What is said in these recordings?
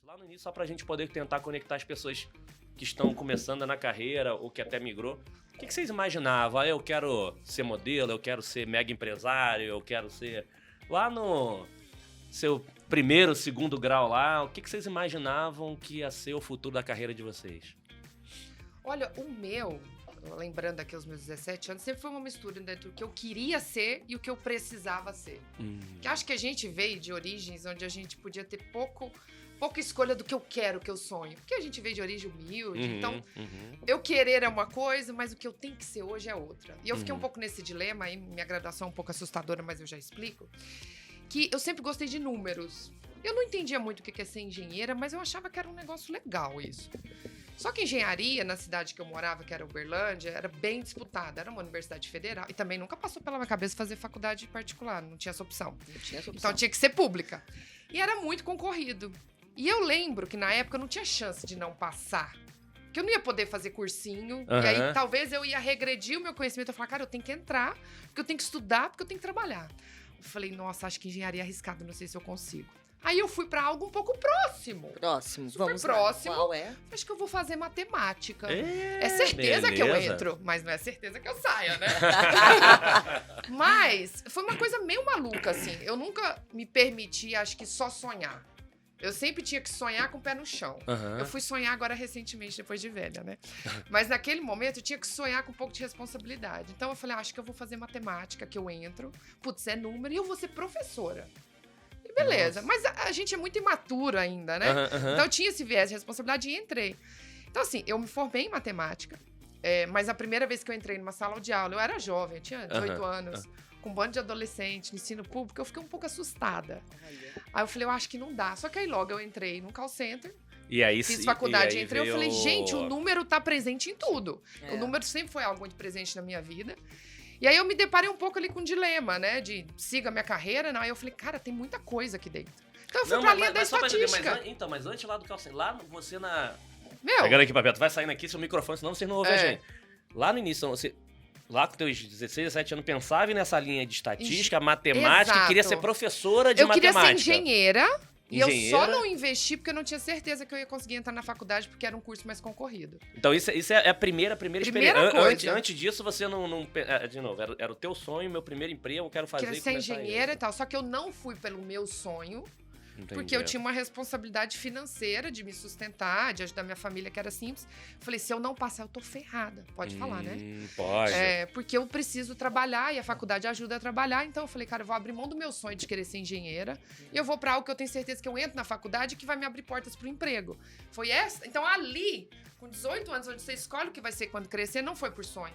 Lá no início, só pra gente poder tentar conectar as pessoas que estão começando na carreira ou que até migrou. O que vocês imaginavam? Eu quero ser modelo, eu quero ser mega empresário, eu quero ser... Lá no seu primeiro, segundo grau lá, o que vocês imaginavam que ia ser o futuro da carreira de vocês? Olha, o meu, lembrando aqui os meus 17 anos, sempre foi uma mistura entre o que eu queria ser e o que eu precisava ser. Que acho que a gente veio de origens onde a gente podia ter pouca escolha do que eu quero, que eu sonho. Porque a gente veio de origem humilde, então eu querer é uma coisa, mas o que eu tenho que ser hoje é outra. E eu fiquei um pouco nesse dilema, aí minha graduação é um pouco assustadora, mas eu já explico, que eu sempre gostei de números. Eu não entendia muito o que é ser engenheira, mas eu achava que era um negócio legal isso. Só que engenharia, na cidade que eu morava, que era Uberlândia, era bem disputada. Era uma universidade federal. E também nunca passou pela minha cabeça fazer faculdade particular. Não tinha essa opção. Então tinha que ser pública. E era muito concorrido. E eu lembro que na época eu não tinha chance de não passar. Porque eu não ia poder fazer cursinho. E aí talvez eu ia regredir o meu conhecimento. Eu falava, cara, eu tenho que entrar, porque eu tenho que estudar, porque eu tenho que trabalhar. Eu falei, nossa, acho que engenharia é arriscado, não sei se eu consigo. Aí eu fui pra algo um pouco próximo. Vamos próximo. Qual é? Acho que eu vou fazer matemática. É certeza que eu entro, mas não é certeza que eu saia, né? Mas foi uma coisa meio maluca, assim. Eu nunca me permiti, acho que, só sonhar. Eu sempre tinha que sonhar com o pé no chão. Eu fui sonhar agora recentemente, depois de velha, né? Mas naquele momento eu tinha que sonhar com um pouco de responsabilidade. Então eu falei, acho que eu vou fazer matemática, que eu entro. Putz, é número e eu vou ser professora. E beleza. Mas a gente é muito imaturo ainda, né? Então eu tinha esse viés de responsabilidade e entrei. Então assim, eu me formei em matemática. Mas a primeira vez que eu entrei numa sala de aula, eu era jovem, eu tinha 18 anos. Com um bando de adolescente, no ensino público, eu fiquei um pouco assustada. Aí eu falei, eu acho que não dá. Só que aí logo eu entrei no call center, e aí, fiz faculdade, entrei, veio... eu falei, gente, o número tá presente em tudo. O número sempre foi algo muito presente na minha vida. E aí eu me deparei um pouco ali com um dilema, né, de siga a minha carreira, não. Aí eu falei, cara, tem muita coisa aqui dentro. Então eu fui pra linha da estatística. Mas antes lá do call center, lá você na... Meu... Pegando aqui, Papeto, vai saindo aqui seu microfone, senão vocês não ouvem a gente. Lá no início, você... Lá com teus 16, 17 anos, pensava nessa linha de estatística, matemática, e queria ser professora de matemática. Eu queria ser engenheira, e eu só não investi porque eu não tinha certeza que eu ia conseguir entrar na faculdade, porque era um curso mais concorrido. Então isso é a primeira experiência. Antes disso, você não... De novo, era o teu sonho, meu primeiro emprego, eu quero fazer... Queria ser engenheira e tal, só que eu não fui pelo meu sonho. Entendi. Porque eu tinha uma responsabilidade financeira de me sustentar, de ajudar minha família, que era simples. Falei, se eu não passar, eu tô ferrada. Pode falar, né? Pode. Porque eu preciso trabalhar e a faculdade ajuda a trabalhar. Então eu falei, cara, eu vou abrir mão do meu sonho de querer ser engenheira e eu vou pra algo que eu tenho certeza que eu entro na faculdade e que vai me abrir portas pro emprego. Foi essa. Então ali, com 18 anos, onde você escolhe o que vai ser quando crescer, não foi por sonho.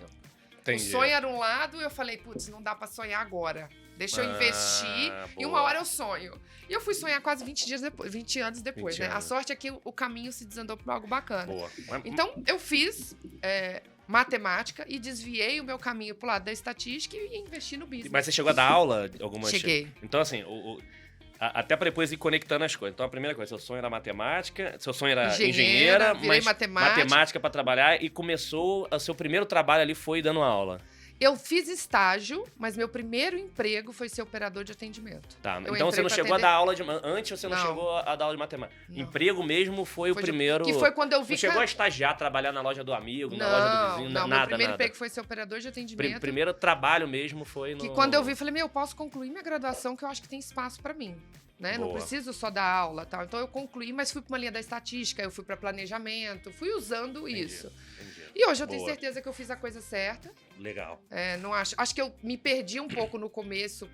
Entendi. O sonho era um lado, eu falei, putz, não dá pra sonhar agora. Deixa eu investir e uma hora eu sonho. E eu fui sonhar quase 20 anos depois, né? A sorte é que o caminho se desandou para algo bacana. Boa. Então, eu fiz matemática e desviei o meu caminho pro lado da estatística e investi no business. Mas você chegou a dar aula? Cheguei. Então, assim, até para depois ir conectando as coisas. Então, a primeira coisa, seu sonho era matemática, seu sonho era engenheira, mas matemática para trabalhar, e começou, o seu primeiro trabalho ali foi dando aula. Eu fiz estágio, mas meu primeiro emprego foi ser operador de atendimento. Tá, então você não chegou a dar aula de... Antes você não chegou a dar aula de matemática. Não. Emprego mesmo foi o primeiro... Que foi quando eu vi... Não chegou a estagiar, trabalhar na loja do amigo, na loja do vizinho, nada, meu primeiro emprego foi ser operador de atendimento. Primeiro trabalho mesmo foi no... Que quando eu vi, falei, eu posso concluir minha graduação, que eu acho que tem espaço pra mim. Né? Não preciso só dar aula, tal. Então eu concluí, mas fui para uma linha da estatística, eu fui para planejamento, fui usando isso. Entendi. E hoje eu tenho certeza que eu fiz a coisa certa. Legal. Não acho que eu me perdi um pouco no começo,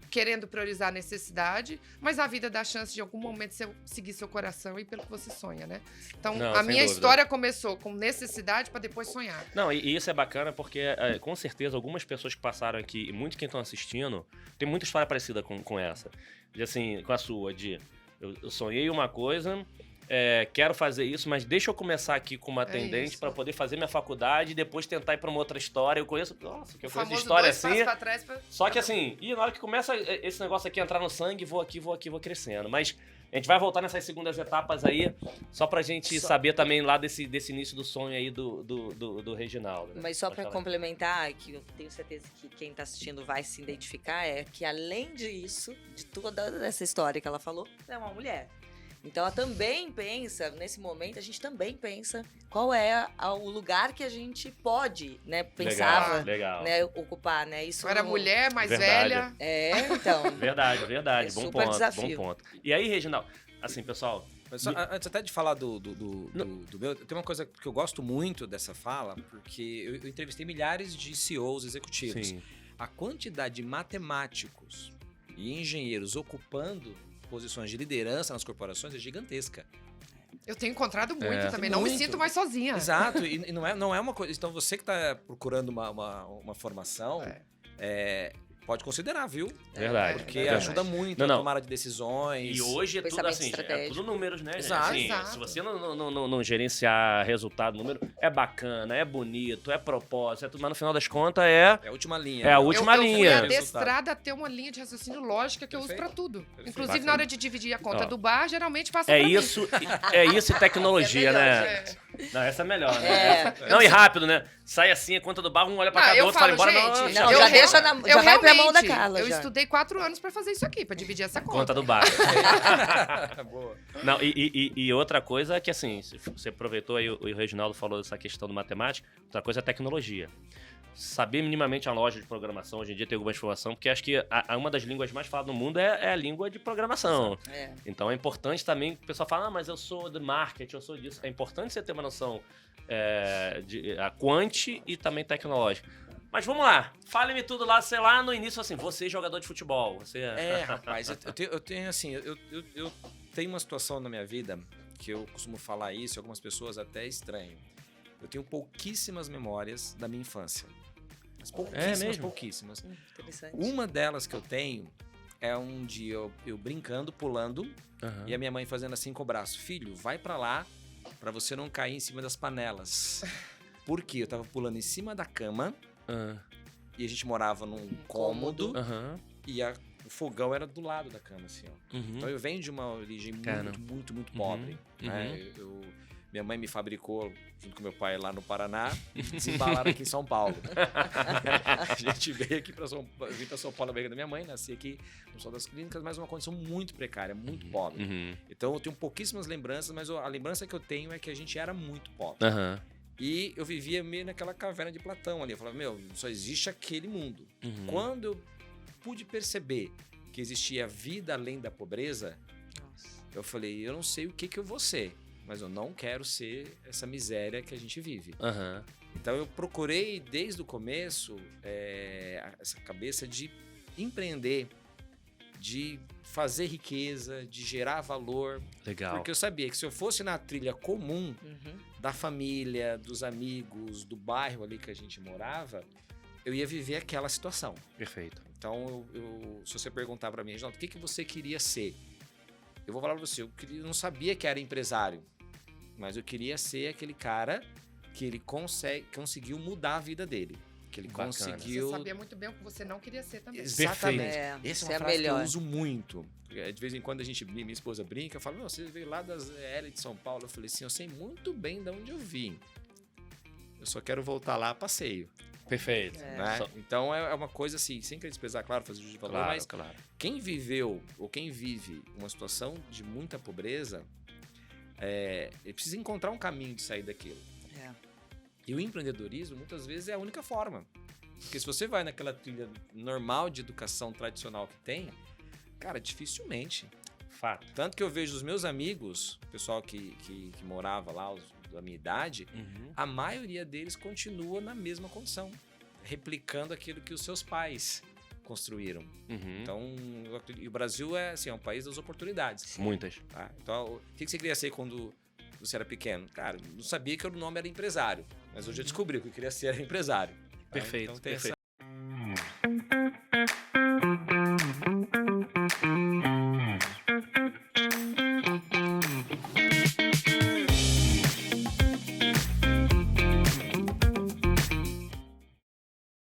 querendo priorizar a necessidade, mas a vida dá a chance de, em algum momento, você seguir seu coração e pelo que você sonha, né? Então, a minha história começou com necessidade para depois sonhar. Não, e isso é bacana porque, com certeza, algumas pessoas que passaram aqui, e muitos que estão assistindo, tem muita história parecida com essa. De, assim, com a sua, de eu sonhei uma coisa... quero fazer isso, mas deixa eu começar aqui com uma atendente para poder fazer minha faculdade e depois tentar ir para uma outra história. Eu conheço história assim. Só que assim, na hora que começa esse negócio aqui entrar no sangue, vou aqui, vou crescendo. Mas a gente vai voltar nessas segundas etapas aí, só pra gente saber também lá desse início do sonho aí do Reginaldo. Né? Mas só para complementar, que eu tenho certeza que quem tá assistindo vai se identificar, é que além disso, de toda essa história que ela falou, é uma mulher. Então ela também pensa, nesse momento, a gente também pensa qual é o lugar que a gente pode, né, pensava, Legal. né, ocupar, né? Isso Eu era mulher, mais Verdade. velha. então. Verdade. É Bom super ponto, desafio. bom ponto. E aí, Reginaldo, assim, pessoal... Mas só, antes até de falar do meu, tem uma coisa que eu gosto muito dessa fala, porque eu entrevistei milhares de CEOs executivos. Sim. A quantidade de matemáticos e engenheiros ocupando posições de liderança nas corporações é gigantesca. Eu tenho encontrado muito também. Não me Muito. sinto mais sozinha. Exato, e não é uma coisa... Então você que está procurando uma formação, pode considerar, viu? Verdade. Porque verdade. ajuda muito Não. a tomada de decisões. E hoje é tudo Pensamento assim, é estratégico. tudo números, né, gente? Exato. Assim, Exato. se você não gerenciar resultado, número, é bacana, é bonito, é propósito, é tudo, mas no final das contas É a última linha. É a né? última eu fui linha. adestrada a ter uma linha de raciocínio lógica que eu uso Perfeito. pra tudo. Perfeito. Inclusive, Bacana. na hora de dividir a conta Ó. do bar, geralmente passa é pra isso e tecnologia, É melhor, né? mim. Não, essa é melhor, né? É. Essa- Não, e rápido, né? Sai assim, a conta do bar, um olha pra Não, cada eu outro, fala falo, embora. gente, Não, eu já real- deixa já vai pra mão da realmente, Carla. Eu já. estudei 4 anos pra fazer isso aqui, pra dividir essa conta. Conta do bar. Boa. Não, e outra coisa é que, assim, você aproveitou aí, o Reginaldo falou dessa questão do matemática, outra coisa é a tecnologia. Saber minimamente a loja de programação, hoje em dia tem alguma informação, porque acho que uma das línguas mais faladas no mundo é a língua de programação. É. Então é importante também que o pessoal fala, mas eu sou de marketing, eu sou disso. É importante você ter uma noção de a quant e também tecnológica. Mas vamos lá, fale-me tudo lá, sei lá, no início, assim, você é jogador de futebol, você Rapaz, eu tenho assim, eu tenho uma situação na minha vida que eu costumo falar isso, e algumas pessoas até estranham. Eu tenho pouquíssimas memórias da minha infância. Mas pouquíssimas, mesmo? pouquíssimas. Interessante. Uma delas que eu tenho é um dia eu brincando, pulando, Aham. e a minha mãe fazendo assim com o braço. Filho, vai pra lá pra você não cair em cima das panelas. Por quê? Eu tava pulando em cima da cama Ah, e a gente morava num cômodo aham, e o fogão era do lado da cama, assim, ó. uhum. Então eu venho de uma origem Caramba. muito pobre. Né? Minha mãe me fabricou junto com meu pai lá no Paraná e desembalaram aqui em São Paulo. A gente veio aqui para São Paulo, veio da minha mãe, nasci aqui no Sol das Clínicas, mas uma condição muito precária, muito pobre. Uhum. Então eu tenho pouquíssimas lembranças, mas a lembrança que eu tenho é que a gente era muito pobre. Aham. E eu vivia meio naquela caverna de Platão ali. Eu falava, só existe aquele mundo. Uhum. Quando eu pude perceber que existia vida além da pobreza, Nossa. eu falei, eu não sei o que eu vou ser, mas eu não quero ser essa miséria que a gente vive. Aham. Então eu procurei desde o começo essa cabeça de empreender, de fazer riqueza, de gerar valor, Legal. porque eu sabia que se eu fosse na trilha comum Uhum. da família, dos amigos, do bairro ali que a gente morava, eu ia viver aquela situação. Perfeito. Então, se você perguntar pra mim, Reginaldo, o que você queria ser? Eu vou falar pra você, eu não sabia que era empresário, mas eu queria ser aquele cara que ele conseguiu mudar a vida dele. Que ele Bacana. conseguiu... Você sabia muito bem o que você não queria ser também. Exatamente. É, Essa isso é uma é frase que eu melhor. uso muito. De vez em quando minha esposa brinca, eu falo, você veio lá das L de São Paulo. Eu falei assim, eu sei muito bem de onde eu vim. Eu só quero voltar lá a passeio. Perfeito. É. Né? Só- Então é uma coisa assim, sem querer desprezar, claro, fazer juízo de valor, Claro, mas claro. quem viveu ou quem vive uma situação de muita pobreza, ele precisa encontrar um caminho de sair daquilo. É. E o empreendedorismo, muitas vezes, é a única forma. Porque se você vai naquela trilha normal de educação tradicional que tem, cara, dificilmente. Fato. Tanto que eu vejo os meus amigos, o pessoal que morava lá, da minha idade, Uhum. a maioria deles continua na mesma condição, replicando aquilo que os seus pais construíram. Uhum. Então, e o Brasil é um país das oportunidades. Muitas. Tá? Então, o que você queria ser quando você era pequeno? Cara, não sabia que o nome era empresário, mas hoje eu descobri que eu queria ser empresário. Tá? Perfeito, Então tem perfeito.